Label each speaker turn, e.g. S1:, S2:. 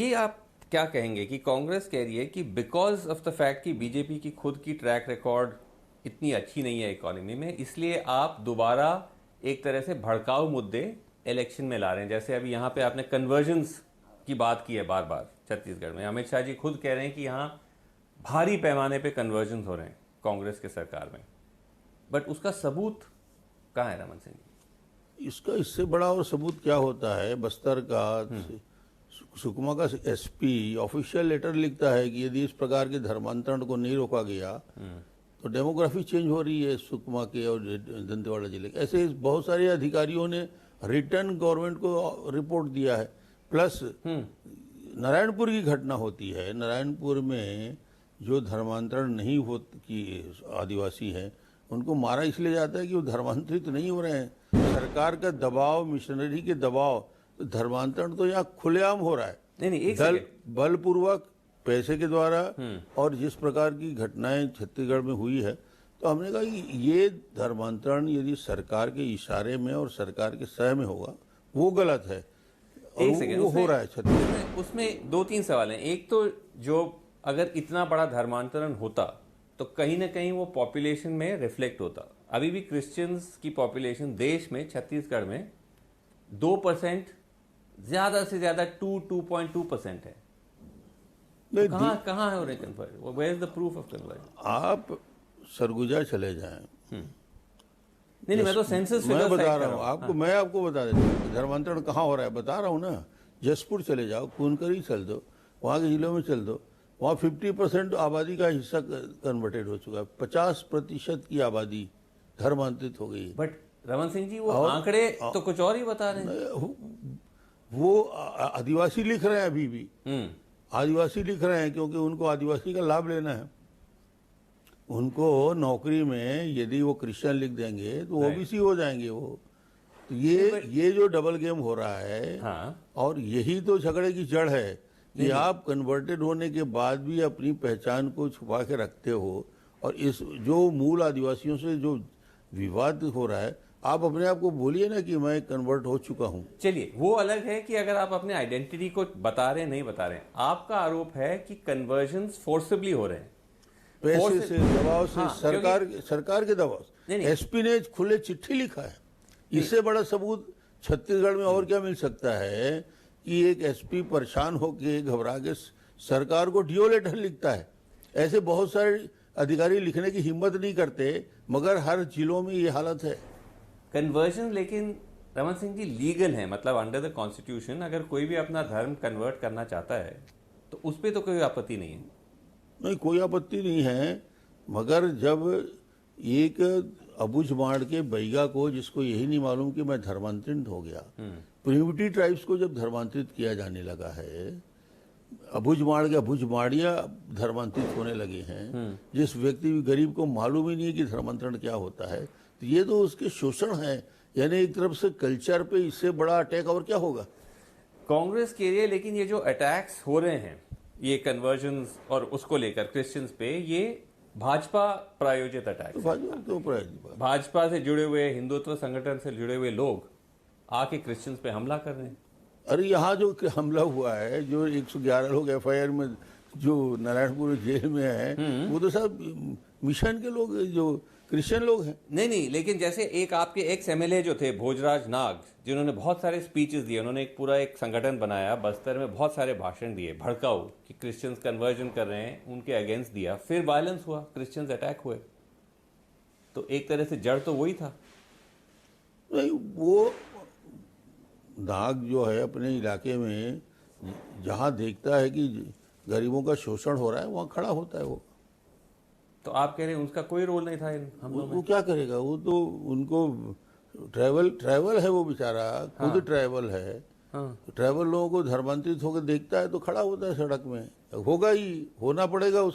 S1: ये आप क्या कहेंगे कि कांग्रेस कह रही है कि बिकॉज ऑफ द फैक्ट कि बीजेपी की खुद की ट्रैक रिकॉर्ड इतनी अच्छी नहीं है इकोनॉमी में, इसलिए आप दोबारा एक तरह से भड़काऊ मुद्दे इलेक्शन में ला रहे हैं। जैसे अभी यहाँ पे आपने कन्वर्जन्स की बात की है बार बार छत्तीसगढ़ में, अमित शाह जी खुद कह रहे हैं कि यहाँ भारी पैमाने पे कन्वर्जन्स हो रहे हैं कांग्रेस के सरकार में, बट उसका सबूत कहाँ है रमन सिंह जी?
S2: इसका इससे बड़ा और सबूत क्या होता है? बस्तर का सुकमा का एसपी ऑफिशियल लेटर लिखता है कि यदि इस प्रकार के धर्मांतरण को नहीं रोका गया तो डेमोग्राफी चेंज हो रही है सुकमा के और दंतेवाड़ा जिले के। ऐसे बहुत सारे अधिकारियों ने रिटर्न गवर्नमेंट को रिपोर्ट दिया है। प्लस नारायणपुर की घटना होती है, नारायणपुर में जो धर्मांतरण नहीं हो कि आदिवासी हैं उनको मारा इसलिए जाता है कि वो धर्मांतरित नहीं हो रहे हैं। सरकार का दबाव, मिशनरी के दबाव, धर्मांतरण तो यहाँ खुलेआम हो रहा है।
S1: नहीं,
S2: बलपूर्वक पैसे के द्वारा। और जिस प्रकार की घटनाएं छत्तीसगढ़ में हुई है, तो हमने कहा कि ये धर्मांतरण यदि सरकार के इशारे में और सरकार के सह में होगा वो गलत है। वो हो रहा है छत्तीसगढ़।
S1: उसमें दो तीन सवाल हैं। एक तो जो अगर इतना बड़ा धर्मांतरण होता तो कहीं ना कहीं वो पॉपुलेशन में रिफ्लेक्ट होता। अभी भी क्रिश्चियंस की पॉपुलेशन देश में, छत्तीसगढ़ में 2%, ज्यादा से ज्यादा 2.2% है। तो कहाँ है उन्हें convert? Where is the proof of convert?
S2: आप सरगुजा चले जाएं।
S1: नहीं, मैं तो सेंसस
S2: मैं बता रहा हूँ आपको। मैं आपको बता देता हूँ धर्मांतरण कहाँ हो रहा है, बता रहा हूँ ना। जसपुर चले जाओ, खूनकरी चल दो, वहाँ के जिलों में चल दो, वहाँ 50% आबादी का हिस्सा कन्वर्टेड हो चुका है। 50% की आबादी धर्मांतरित हो गई।
S1: बट रमन सिंह जी, वो आंकड़े तो कुछ और ही बता रहे हैं।
S2: वो आदिवासी लिख रहे हैं अभी भी। आदिवासी लिख रहे हैं क्योंकि उनको आदिवासी का लाभ लेना है। उनको नौकरी में यदि वो क्रिश्चियन लिख देंगे तो ओबीसी हो जाएंगे वो। तो ये जो डबल गेम हो रहा है। और यही तो झगड़े की जड़ है कि आप कन्वर्टेड होने के बाद भी अपनी पहचान को छुपा के रखते हो। और इस जो मूल आदिवासियों से जो विवाद हो रहा है, आप अपने आप को बोलिए ना कि मैं कन्वर्ट हो चुका हूं।
S1: चलिए, वो अलग है कि अगर आप अपने आइडेंटिटी को बता रहे हैं, नहीं बता रहे हैं। आपका आरोप है कि कन्वर्जन्स फोर्सिबली हो रहे हैं,
S2: पैसे से, दबाव से। सरकार के दबाव से। एसपी ने खुले चिट्ठी लिखा है। इससे बड़ा सबूत छत्तीसगढ़ में और क्या मिल सकता है कि एक एसपी परेशान होकर घबरा के सरकार को डीओ लेटर लिखता है। ऐसे बहुत सारे अधिकारी लिखने की हिम्मत नहीं करते, मगर हर जिलों में ये हालत है।
S1: कन्वर्जन लेकिन रमन सिंह जी लीगल है, मतलब अंडर द कॉन्स्टिट्यूशन अगर कोई भी अपना धर्म कन्वर्ट करना चाहता है तो उस पर तो कोई आपत्ति नहीं है।
S2: नहीं, कोई आपत्ति नहीं है। मगर जब एक अबुझमाड़ के बैगा को, जिसको यही नहीं मालूम कि मैं धर्मांतरित हो गया, प्रिमिटिव ट्राइब्स को जब धर्मांतरित किया जाने लगा है, अबुझमाड़ के अबुझमाड़िया धर्मांतरित होने लगे हैं, जिस व्यक्ति गरीब को मालूम ही नहीं है कि धर्मांतरण क्या होता है, तो ये तो उसके शोषण है। यानी एक तरफ से कल्चर पे इससे बड़ा अटैक और क्या होगा?
S1: कांग्रेस के लिए लेकिन ये जो अटैक्स हो रहे हैं, ये कन्वर्जन्स और उसको लेकर क्रिश्चियंस पे, ये भाजपा प्रायोजित अटैक। भाजपा से जुड़े हुए, हिंदुत्व संगठन से जुड़े हुए लोग आके क्रिश्चियंस पे हमला कर रहे हैं।
S2: अरे यहाँ जो हमला हुआ है, जो 111 लोग एफआईआर में जो नारायणपुर जेल में है, वो तो सब मिशन के लोग, जो क्रिश्चियन लोग हैं।
S1: नहीं, लेकिन जैसे एक आपके एक्स एमएलए जो थे भोजराज नाग, जिन्होंने बहुत सारे स्पीचेस दिए, उन्होंने एक पूरा एक संगठन बनाया, बस्तर में बहुत सारे भाषण दिए भड़काऊ कि क्रिश्चियंस कन्वर्जन कर रहे हैं, उनके अगेंस्ट दिया, फिर वायलेंस हुआ, क्रिश्चियंस अटैक हुए। तो एक तरह से जड़ तो वही था।
S2: नहीं, वो नाग जो है अपने इलाके में जहाँ देखता है कि गरीबों का शोषण हो रहा है, वहाँ खड़ा होता है वो।
S1: तो आप कह रहे हैं उसका कोई रोल नहीं था इन हमलों में?
S2: वो क्या करेगा? वो तो उनको ट्रैवल है, वो बेचारा खुद ट्रैवल है। ट्रैवल लोगों को धर्मांतरित होकर देखता है तो खड़ा होता है सड़क में। होगा ही, होना पड़ेगा उसको।